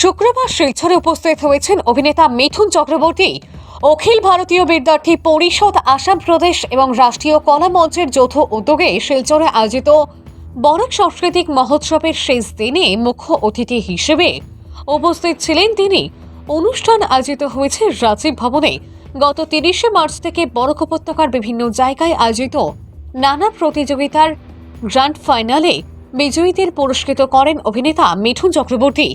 শুক্রবার শিলচরে উপস্থিত হয়েছেন অভিনেতা মিঠুন চক্রবর্তী। অখিল ভারতীয় বিদ্যার্থী পরিষদ, আসাম প্রদেশ এবং রাষ্ট্রীয় কলা মঞ্চের যৌথ উদ্যোগে শিলচরে আয়োজিত বরাক সাংস্কৃতিক মহোৎসবের শেষ দিনে মুখ্য অতিথি হিসেবে উপস্থিত ছিলেন তিনি। অনুষ্ঠান আয়োজিত হয়েছে রাজীব ভবনে। গত 30শে মার্চ থেকে বরাক উপত্যকার বিভিন্ন জায়গায় আয়োজিত নানা প্রতিযোগিতার গ্র্যান্ড ফাইনালে বিজয়ীদের পুরস্কৃত করেন অভিনেতা মিঠুন চক্রবর্তী।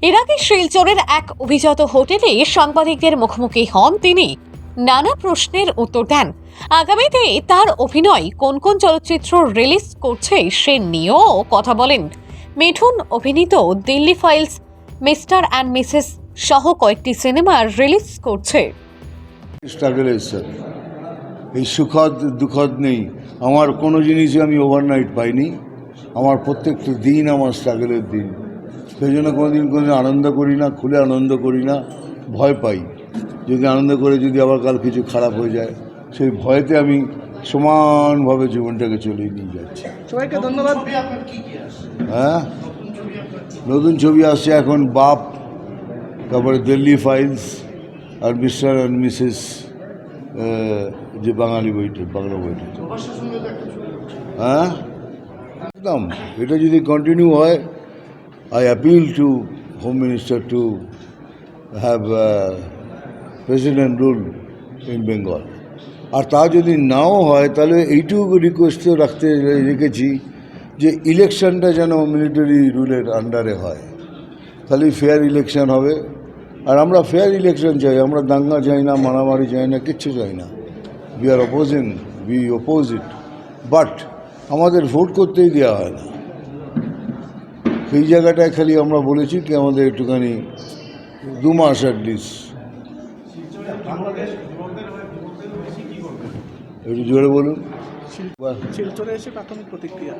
এর আগে শিলচরের এক অভিজাত হোটেলে সাংবাদিকদের মুখোমুখি হন তিনি। নানা প্রশ্নের উত্তর দেন। আগামীতে তার অভিনয় কোন কোন চলচ্চিত্র রিলিজ করছে সে নিয়েও কথা বলেন। মিঠুন অভিনীত Delhi files, mister and Mrs সহ কয়েকটি সিনেমা রিলিজ করছে। স্ট্রাগল স্যার, এই সুখদ দুঃখদ নেই। আমার কোনো জিনিসই আমি ওভারনাইট পাইনি। আমার প্রত্যেকটা দিন আমার স্ট্রাগলের দিন। সেই জন্য কোনোদিন আনন্দ করি না, খুলে আনন্দ করি না, ভয় পাই। যদি আনন্দ করে যদি আবার কাল কিছু খারাপ হয়ে যায়, সেই ভয়েতে আমি সমানভাবে জীবনটাকে চলিয়ে নিয়ে যাচ্ছি। সবাইকে ধন্যবাদ। হ্যাঁ, নতুন ছবি আসছে এখন, বাপ, তারপরে দিল্লি ফাইলস আর মিস্টার অ্যান্ড মিসেস, যে বাঙালি বইটা, বাংলা বইটা। হ্যাঁ, একদম। এটা যদি কন্টিনিউ হয়, I appeal to home minister to have president rule in Bengal. আর তা যদি নাও হয়, তাহলে এইটুকু রিকোয়েস্টও রেখেছি যে ইলেকশনটা যেন মিলিটারি রুলের আন্ডারে হয়, তাহলে ফেয়ার ইলেকশন হবে। আর আমরা ফেয়ার ইলেকশন চাই, আমরা দাঙ্গা চাই না, মারামারি চাই না, কিচ্ছু চাই না। We are opposing, we oppose it, but আমাদের ভোট করতেই দেওয়া হয় না। সেই জায়গাটায় খালি আমরা বলেছি কি আমাদের একটুখানি 2 মাস অ্যাটলিস্ট। একটু জোরে বলুন। শিলচরে এসে প্রাথমিক প্রতিক্রিয়া।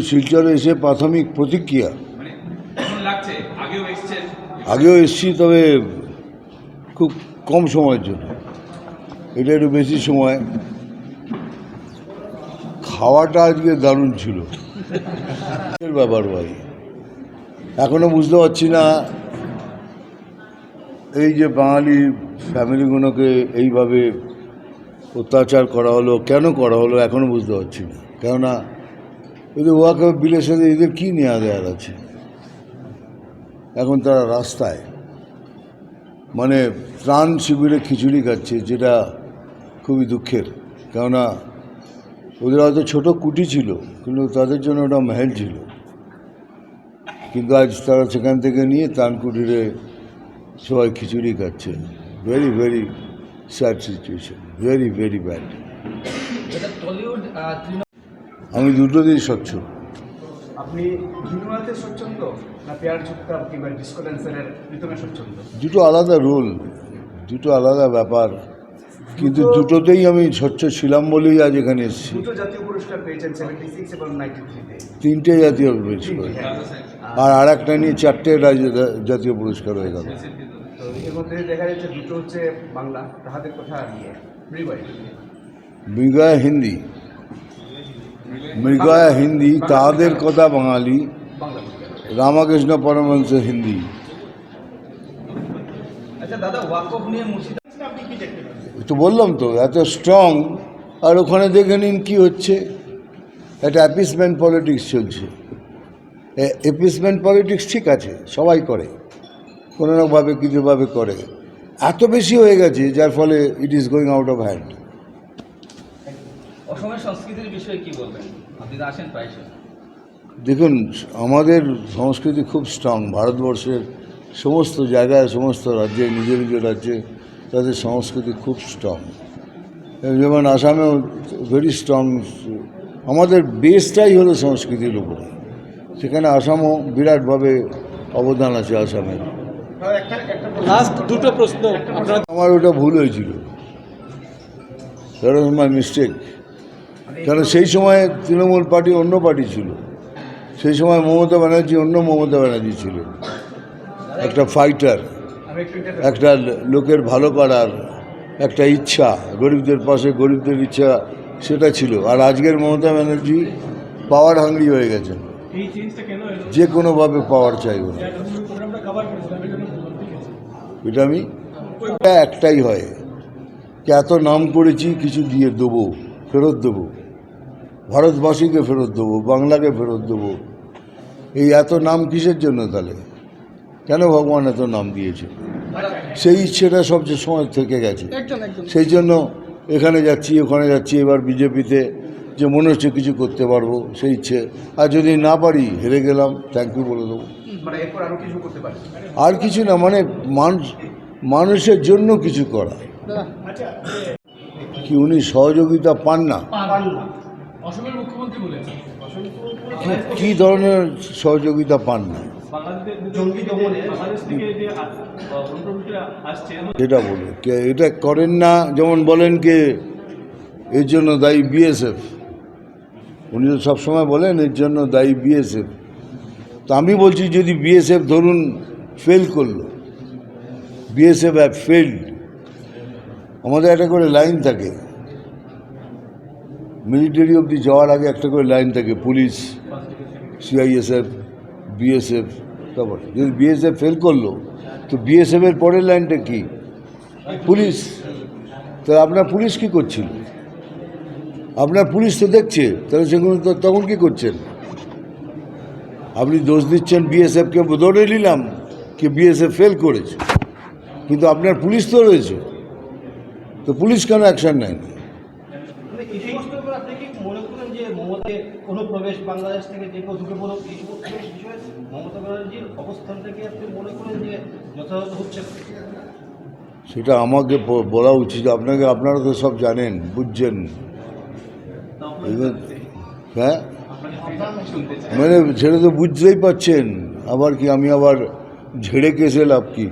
শিলচরে এসে প্রাথমিক প্রতিক্রিয়া, আগেও এসছি, তবে খুব কম সময়ের জন্য। এটা একটু বেশি সময়। খাওয়াটা আজকে দারুণ ছিল। ব্যাপার ভাই, এখনও বুঝতে পারছি না এই যে বাঙালি ফ্যামিলিগুলোকে এইভাবে অত্যাচার করা হলো, কেন করা হলো, এখনও বুঝতে পারছি না। কেননা এদের ওয়াকা বিলের সাথে এদের কী নেওয়া দেওয়ার আছে। এখন তারা রাস্তায়, মানে ত্রাণ শিবিরে খিচুড়ি খাচ্ছে, যেটা খুবই দুঃখের। কেননা ওদের হয়তো ছোটো কুটি ছিল, কিন্তু তাদের জন্য ওটা মহল ছিল। কিন্তু আজ তারা সেখান থেকে নিয়ে ত্রাণ কুটিরে সবাই খিচুড়ি খাচ্ছে। Very very sad situation, very very bad. আমি দুটোতেই স্বচ্ছ। আপনি ঘিনুয়াতে স্বচ্ছন্দ না পেয়ার চুক্তা কিংবা ডিসকো ড্যান্সারের রিতমে স্বচ্ছন্দ? দুটো আলাদা রোল, দুটো আলাদা ব্যাপার, কিন্তু দুটোতেই আমি স্বচ্ছ ছিলাম বলেই আজ এখানে এসেছি। দুটো জাতীয় পুরস্কার পেয়েছেন 76 এবং 93-তে। 3টে জাতীয় পুরস্কার, আর একটা নিয়ে 4টে জাতীয় পুরস্কার হয়ে গেল। তো এর মধ্যে দেখা যাচ্ছে দুটো হচ্ছে বাংলা, তাহাদের কথা নিয়ে মৃগয়া হিন্দি, মৃগয়া হিন্দি, তাদের কথা বাঙালি, রামকৃষ্ণ পরমহংস হিন্দি। আচ্ছা দাদা, ওয়াকফ নিয়ে মুর্শিদাবাদ আপনি কি দেখতে পাচ্ছেন? তো বললাম তো, এত স্ট্রং। আর ওখানে দেখে নিন কী হচ্ছে, একটা অ্যাপিসমেন্ট পলিটিক্স চলছে। অ্যাপিসমেন্ট পলিটিক্স ঠিক আছে, সবাই করে, কোনো রকমভাবে কিছুভাবে করে। এত বেশি হয়ে গেছে যার ফলে it is going out of hand. অসমের সংস্কৃতির বিষয়ে কি বলবেন? আপনি তো আসেন প্রায়। দেখুন, আমাদের সংস্কৃতি খুব স্ট্রং। ভারতবর্ষের সমস্ত জায়গায়, সমস্ত রাজ্যে, নিজ নিজ রাজ্যে তাদের সংস্কৃতি খুব স্ট্রং। যেমন আসামেও ভেরি স্ট্রং। আমাদের বেসটাই হলো সংস্কৃতির উপরে। সেখানে আসামও বিরাটভাবে অবদান আছে আসামের। লাস্ট দুটো প্রশ্ন। আমার ওটা ভুল হয়েছিল, দ্যাট ওয়াজ মাই মিস্টেক। কারণ সেই সময় তৃণমূল পার্টি অন্য পার্টি ছিল। সেই সময় মমতা ব্যানার্জি অন্য মমতা ব্যানার্জি ছিল, একটা ফাইটার, একটা লোকের ভালো করার একটা ইচ্ছা, গরিবদের পাশে গরিবদের ইচ্ছা, সেটা ছিল। আর আজকের মমতা ব্যানার্জি পাওয়ার হাংরি হয়ে গেছেন, যে কোনোভাবে পাওয়ার চাইব না। এটা আমি এটা একটাই হয় যে এত নাম করেছি কিছু দিয়ে দেবো, ফেরত দেবো, ভারতবাসীকে ফেরত দেবো, বাংলাকে ফেরত দেবো। এই এত নাম কিসের জন্য তাহলে? কেন ভগবান এত নাম দিয়েছে? সেই ইচ্ছেটা সবচেয়ে সময় থেকে গেছে। সেই জন্য এখানে যাচ্ছি, ওখানে যাচ্ছি, এবার বিজেপিতে যে মনে হচ্ছে কিছু করতে পারবো সেই ইচ্ছে। আর যদি না পারি, হেরে গেলাম, থ্যাংক ইউ বলে দেবো। মানে এরপর আরো কিছু করতে পারেন? আর কিছু না, মানে মানুষের জন্য কিছু করা। কি উনি সহযোগিতা পান না? অসমের মুখ্যমন্ত্রী বলেছেন কি ধরনের সহযোগিতা পান না জঙ্গি দমনে বাংলাদেশ থেকে যে অনুপ্রবেশে আসছে এটা বলে এটা করেন না। যেমন বলেন কে এর জন্য দায়ী বিএসএফ, উনি তো সবসময় বলেন এর জন্য দায়ী বিএসএফ। তো আমি বলছি যদি বিএসএফ ধরুন ফেল করলো, বিএসএফ হ্যাভ ফেল্ড, আমাদের একটা করে লাইন থাকে, মিলিটারি অবধি যাওয়ার আগে একটা করে লাইন থাকে, পুলিশ, সিআইএসএফ, বিএসএফ। তারপর যদি বিএসএফ ফেল করলো তো বিএসএফের পরের লাইনটা কি? পুলিশ। তা আপনার পুলিশ কি করছিল? আপনার পুলিশ তো দেখছে, তাহলে সেগুলো তো তখন কী করছেন? আপনি দোষ দিচ্ছেন বিএসএফকে, ধরে নিলাম কি বিএসএফ ফেল করেছে, কিন্তু আপনার পুলিশ তো রয়েছে, তো পুলিশ কেন অ্যাকশন নেয়নি? এই সমস্ত ব্যাপারে আপনি কি মনে করেন যে মমতাকে কোনো প্রবেশ বাংলাদেশ থেকে যে কেউ ঢুকে পড়ুক, এই সমস্ত বিষয়ে মমতা ব্যানার্জির অবস্থানটাকে আপনি মনে করেন যে যথাযথ হচ্ছে? সেটা আমাকে বলা উচিত। আপনারা তো সব জানেন, বুঝছেন। হ্যাঁ, মানে সেটা তো বুঝতেই পারছেন। আবার কি আমি আবার ঝেড়ে কেসে লাভ কি?